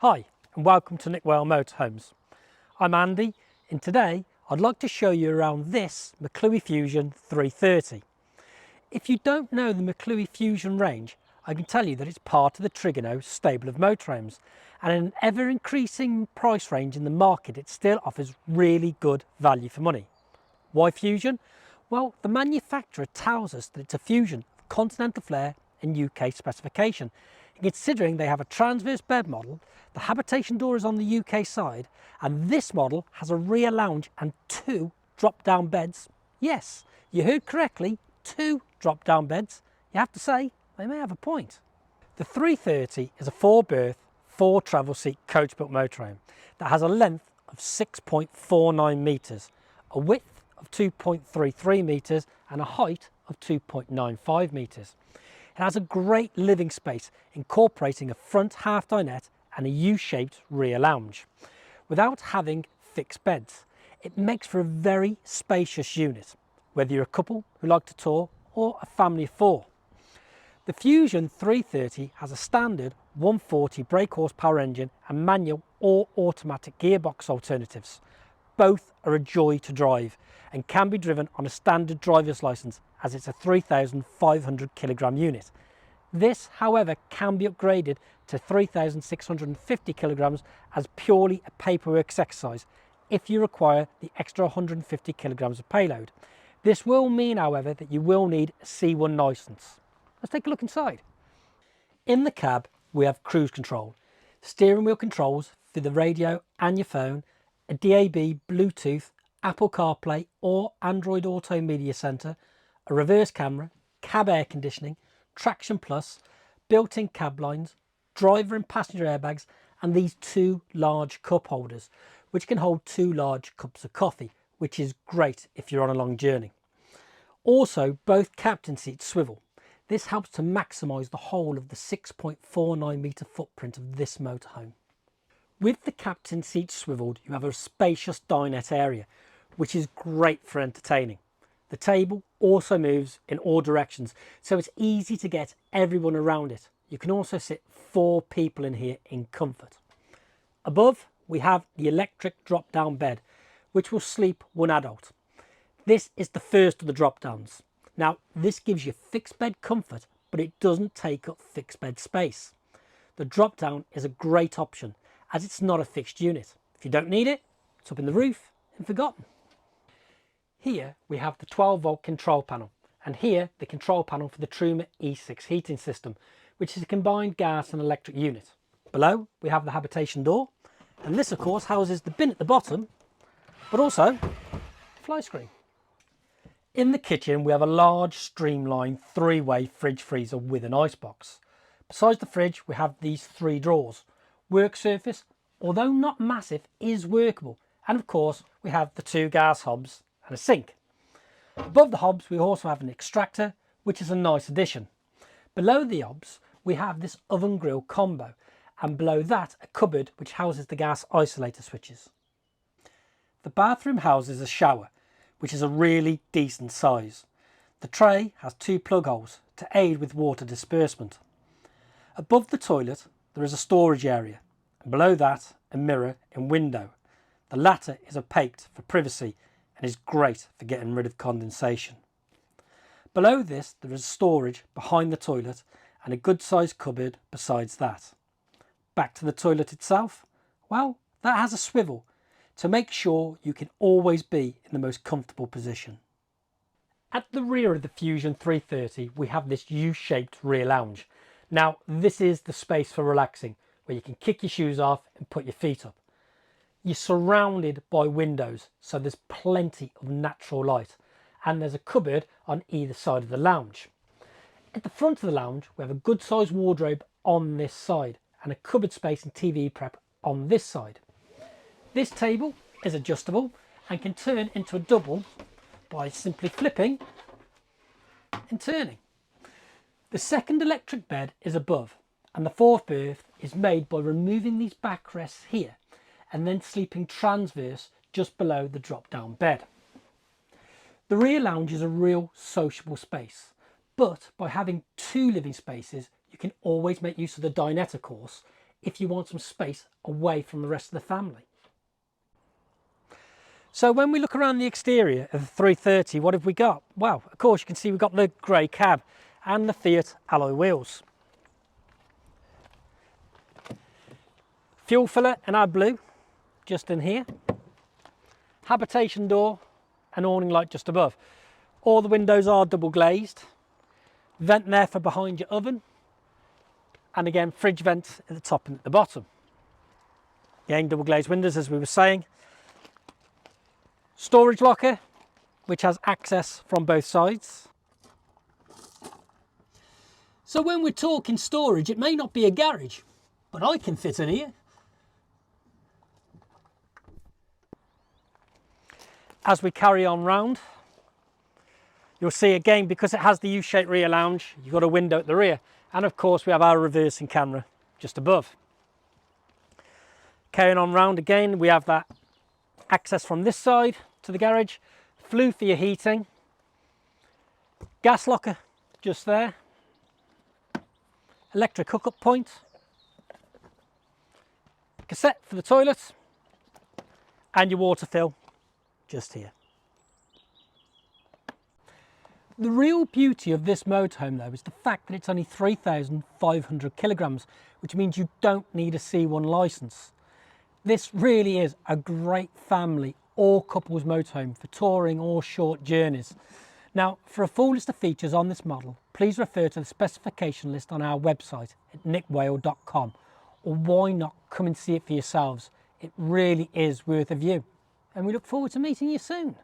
Hi and welcome to Motorhomes. I'm Andy and today I'd like to show you around this McLouis Fusion 330. If you don't know the McLouis Fusion range, I can tell you that it's part of the Trigano stable of motorhomes, and in an ever increasing price range in the market it still offers really good value for money. Why Fusion? Well, the manufacturer tells us that it's a fusion of continental flair and UK specification. And considering they have a transverse bed model, the habitation door is on the UK side, and this model has a rear lounge and two drop-down beds. Yes, you heard correctly, two drop-down beds. You have to say, they may have a point. The 330 is a 4-berth, 4-travel seat coach-built motorhome that has a length of 6.49 metres, a width of 2.33 metres and a height of 2.95 metres. It has a great living space, incorporating a front half dinette and a U-shaped rear lounge. Without having fixed beds, it makes for a very spacious unit, whether you're a couple who like to tour or a family of 4. The Fusion 330 has a standard 140 brake horsepower engine and manual or automatic gearbox alternatives. Both are a joy to drive and can be driven on a standard driver's license, as it's a 3,500 kilogram unit. This, however, can be upgraded to 3,650 kilograms as purely a paperwork exercise if you require the extra 150 kilograms of payload. This will mean, however, that you will need a C1 license. Let's take a look inside. In the cab, we have cruise control, steering wheel controls through the radio and your phone, a DAB, Bluetooth, Apple CarPlay or Android Auto Media Center, a reverse camera, cab air conditioning, traction plus, built-in cab lines, driver and passenger airbags, and these 2 large cup holders, which can hold 2 large cups of coffee, which is great if you're on a long journey. Also, both captain seats swivel. This helps to maximise the whole of the 6.49 metre footprint of this motorhome. With the captain seat swiveled, you have a spacious dinette area, which is great for entertaining. The table also moves in all directions, so it's easy to get everyone around it. You can also sit 4 people in here in comfort. Above, we have the electric drop-down bed, which will sleep 1 adult. This is the first of the drop-downs. Now, this gives you fixed bed comfort, but it doesn't take up fixed bed space. The drop-down is a great option, as it's not a fixed unit. If you don't need it, it's up in the roof and forgotten. Here we have the 12-volt control panel, and here the control panel for the Truma E6 heating system, which is a combined gas and electric unit. Below we have the habitation door, and this of course houses the bin at the bottom, but also a fly screen. In the kitchen we have a large streamlined 3-way fridge freezer with an icebox. Besides the fridge we have these 3 drawers. Work surface, although not massive, is workable, and of course we have the 2 gas hobs and a sink. Above the hobs we also have an extractor, which is a nice addition. Below the hobs we have this oven grill combo, and below that a cupboard which houses the gas isolator switches. The bathroom houses a shower, which is a really decent size. The tray has 2 plug holes to aid with water disbursement. Above the toilet there is a storage area, and below that a mirror and window. The latter is opaque for privacy and is great for getting rid of condensation. Below this there is storage behind the toilet and a good sized cupboard besides that. Back to the toilet itself, well, that has a swivel to make sure you can always be in the most comfortable position. At the rear of the Fusion 330 we have this U-shaped rear lounge. Now this is the space for relaxing, where you can kick your shoes off and put your feet up. You're surrounded by windows, so there's plenty of natural light, and there's a cupboard on either side of the lounge. At the front of the lounge we have a good sized wardrobe on this side and a cupboard space and TV prep on this side. This table is adjustable and can turn into a double by simply flipping and turning. The second electric bed is above, and the 4th berth is made by removing these backrests here and then sleeping transverse just below the drop-down bed. The rear lounge is a real sociable space, but by having 2 living spaces you can always make use of the dinette, of course, if you want some space away from the rest of the family. So when we look around the exterior of the 330, what have we got? Well, of course, you can see we've got the grey cab and the Fiat alloy wheels. Fuel filler in our blue, just in here. Habitation door and awning light just above. All the windows are double glazed. Vent there for behind your oven. And again, fridge vent at the top and at the bottom. Again, double glazed windows, as we were saying. Storage locker, which has access from both sides. So when we're talking storage, it may not be a garage, but I can fit in here. As we carry on round, you'll see again, because it has the U-shaped rear lounge, you've got a window at the rear. And of course, we have our reversing camera just above. Carrying on round again, we have that access from this side to the garage, flue for your heating, gas locker just there, electric hookup point, cassette for the toilet, and your water fill just here. The real beauty of this motorhome though is the fact that it's only 3,500 kilograms, which means you don't need a C1 license. This really is a great family or couples motorhome for touring or short journeys. Now, for a full list of features on this model, please refer to the specification list on our website at nickwale.com, or why not come and see it for yourselves? It really is worth a view, and we look forward to meeting you soon.